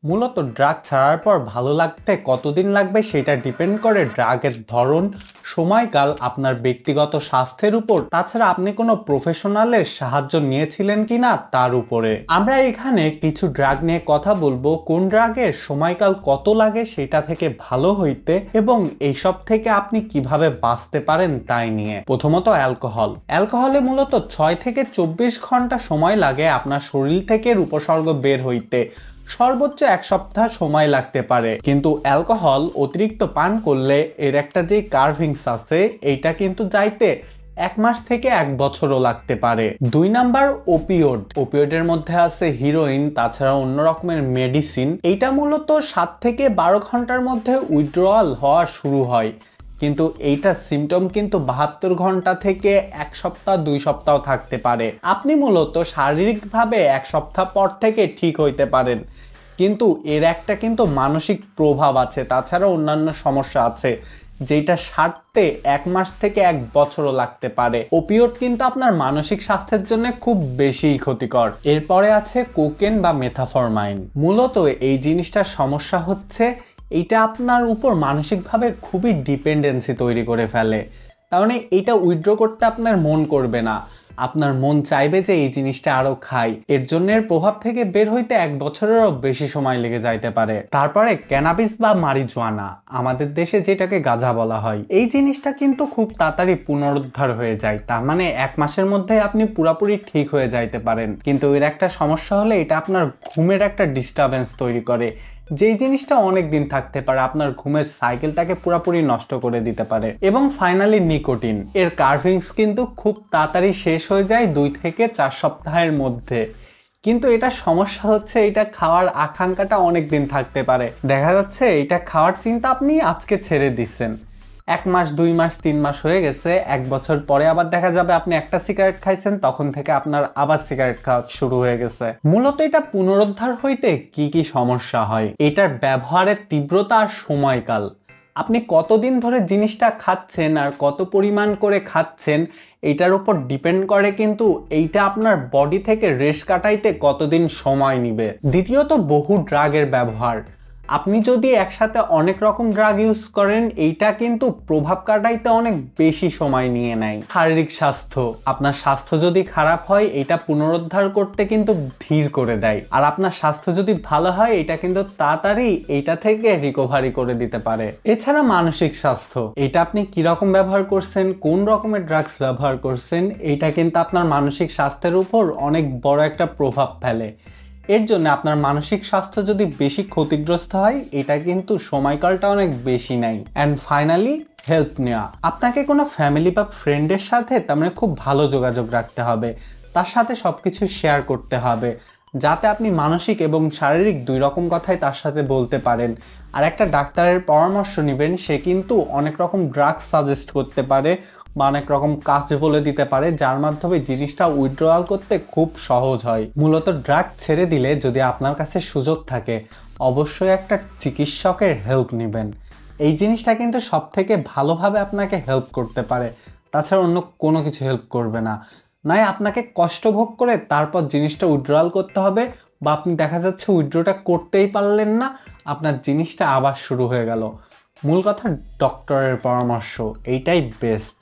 মূলত ড্রাগ ছাড়ার পর ভালো লাগতে কতদিন লাগবে সেটা ডিপেন্ড করে ড্রাগের ধরন, সময়কাল, আপনার ব্যক্তিগত স্বাস্থ্যের উপর, তাছাড়া আপনি কোনো প্রফেশনালের সাহায্য নিয়েছিলেন কিনা তার উপরে। আমরা এখানে কিছু ড্রাগ নিয়ে কথা বলবো, কোন ড্রাগের সময়কাল কত লাগে সেটা থেকে ভালো হইতে এবং এইসব থেকে আপনি কিভাবে বাঁচতে পারেন তাই নিয়ে। প্রথমত অ্যালকোহলে মূলত 6 থেকে 24 ঘন্টা সময় লাগে আপনার শরীর থেকে উপসর্গ বের হইতে, সর্বোচ্চ 1 সপ্তাহ সময় লাগতে পারে। কিন্তু অ্যালকোহল অতিরিক্ত পান করলে এর একটা যে কার্ভিংস আছে এইটা কিন্তু যাইতে 1 মাস থেকে 1 বছরও লাগতে পারে। 2 নাম্বার ওপিওডের মধ্যে আছে হিরোইন, তাছাড়া অন্য রকমের মেডিসিন। এইটা মূলত 7 থেকে 12 ঘন্টার মধ্যে উইথড্রয়াল হওয়া শুরু হয়, কিন্তু এইটা সিমটম কিন্তু 72 ঘন্টা থেকে 1 সপ্তাহ 2 সপ্তাহ থাকতে পারে। আপনি মূলত শারীরিকভাবে 1 সপ্তাহ পর থেকে ঠিক হইতে পারেন, কিন্তু এর একটা কিন্তু মানসিক প্রভাব আছে, তাছাড়া অন্যান্য সমস্যা আছে যেটা সারতে 1 মাস থেকে 1 বছরও লাগতে পারে। ওপিওড কিন্তু আপনার মানসিক স্বাস্থ্যের জন্য খুব বেশি ক্ষতিকর। এরপরে আছে কোকেন বা মেথাফরমাইন। মূলত এই জিনিসটার সমস্যা হচ্ছে এইটা আপনার উপর মানসিকভাবে খুবই ডিপেন্ডেন্সি তৈরি করে ফেলে। তার মানে এইটা উইথড্র করতে আপনার মন করবে না, আপনার মন চাইবে যে এই জিনিসটা আরো খাই। এর জন্য এর প্রভাব থেকে বের হইতে 1 বছরেরও বেশি সময় লেগে যাইতে পারে। তারপরে ক্যানাবিস বা মারিজুয়ানা, আমাদের দেশে যেটাকে গাঁজা বলা হয়, এই জিনিসটা কিন্তু খুব তাড়াতাড়ি পুনরুদ্ধার হয়ে যায়। তার মানে 1 মাসের মধ্যে আপনি পুরোপুরি ঠিক হয়ে যাইতে পারেন। কিন্তু এর একটা সমস্যা হলে এটা আপনার ঘুমের একটা ডিস্টারবেন্স তৈরি করে, যেই জিনিসটা অনেক দিন থাকতে পারে, আপনার ঘুমের সাইকেলটাকে পুরোপুরি নষ্ট করে দিতে পারে। এবং ফাইনালি নিকোটিন, এর কার্ভিংস কিন্তু খুব তাড়াতাড়ি শেষ হয়ে যায় 2 থেকে 4 সপ্তাহের মধ্যে। কিন্তু এটা সমস্যা হচ্ছে এটা খাওয়ার আকাঙ্ক্ষাটা অনেক দিন থাকতে পারে। দেখা যাচ্ছে এটা খাওয়ার চিন্তা আপনি আজকে ছেড়ে দিচ্ছেন, 1 মাস 2 মাস 3 মাস হয়ে গেছে, 1 বছর পরে আবার দেখা যাবে আপনি একটা সিগারেট খাইছেন, তখন থেকে আপনার আবার সিগারেট খাওয়া শুরু হয়ে গেছে। মূলত এটা পুনরুদ্ধার হইতে কি কি সমস্যা হয়, এটার ব্যবহারের তীব্রতা আর সময়কাল, আপনি কতদিন ধরে জিনিসটা খাচ্ছেন আর কত পরিমাণ করে খাচ্ছেন এইটার উপর ডিপেন্ড করে, কিন্তু এইটা আপনার বডি থেকে রেশ কাটাইতে কতদিন সময় নিবে। দ্বিতীয়ত বহু ড্রাগের ব্যবহার, আপনি যদি একসাথে অনেক রকম ড্রাগ ইউজ করেন এইটা কিন্তু প্রভাব কাটাইতে অনেক বেশি সময় নিয়ে নেয়। শারীরিক স্বাস্থ্য, আপনার স্বাস্থ্য যদি খারাপ হয় এটা পুনরুদ্ধার করতে কিন্তু ধীর করে দেয়, আর আপনার স্বাস্থ্য যদি ভালো হয় এটা কিন্তু তাড়াতাড়ি এইটা থেকে রিকভারি করে দিতে পারে। এছাড়া মানসিক স্বাস্থ্য, এটা আপনি কিরকম ব্যবহার করছেন, কোন রকমের ড্রাগস ব্যবহার করছেন, এইটা কিন্তু আপনার মানসিক স্বাস্থ্যের উপর অনেক বড় একটা প্রভাব ফেলে। এর জন্য আপনার মানসিক স্বাস্থ্য যদি বেশি ক্ষতিগ্রস্ত হয় এটা কিন্তু সময়কালটা অনেক বেশি নেয়। অ্যান্ড ফাইনালি হেল্প নেওয়া, আপনাকে কোনো ফ্যামিলি বা ফ্রেন্ডের সাথে তার মানে খুব ভালো যোগাযোগ রাখতে হবে, তার সাথে সবকিছু শেয়ার করতে হবে যাতে আপনি মানসিক এবং শারীরিক 2 রকম কথাই তার সাথে বলতে পারেন। আর একটা ডাক্তারের পরামর্শ নেবেন, সে কিন্তু অনেক রকম ড্রাগস সাজেস্ট করতে পারে বা অনেক রকম কাজ বলে দিতে পারে যার মাধ্যমে জিনিসটা উইথড্রয়াল করতে খুব সহজ হয়। মূলত ড্রাগ ছেড়ে দিলে যদি আপনার কাছে সুযোগ থাকে অবশ্যই একটা চিকিৎসকের হেল্প নেবেন, এই জিনিসটা কিন্তু সব থেকে ভালোভাবে আপনাকে হেল্প করতে পারে, তাছাড়া অন্য কোনো কিছু হেল্প করবে না। নয় আপনাকে কষ্ট ভোগ করে তারপর জিনিসটা উইথড্রয়াল করতে হবে, বা আপনি দেখা যাচ্ছে উইথড্রটা করতেই পারলেন না, আপনার জিনিসটা আবার শুরু হয়ে গেল। মূল কথা ডক্টরের পরামর্শ এইটাই বেস্ট।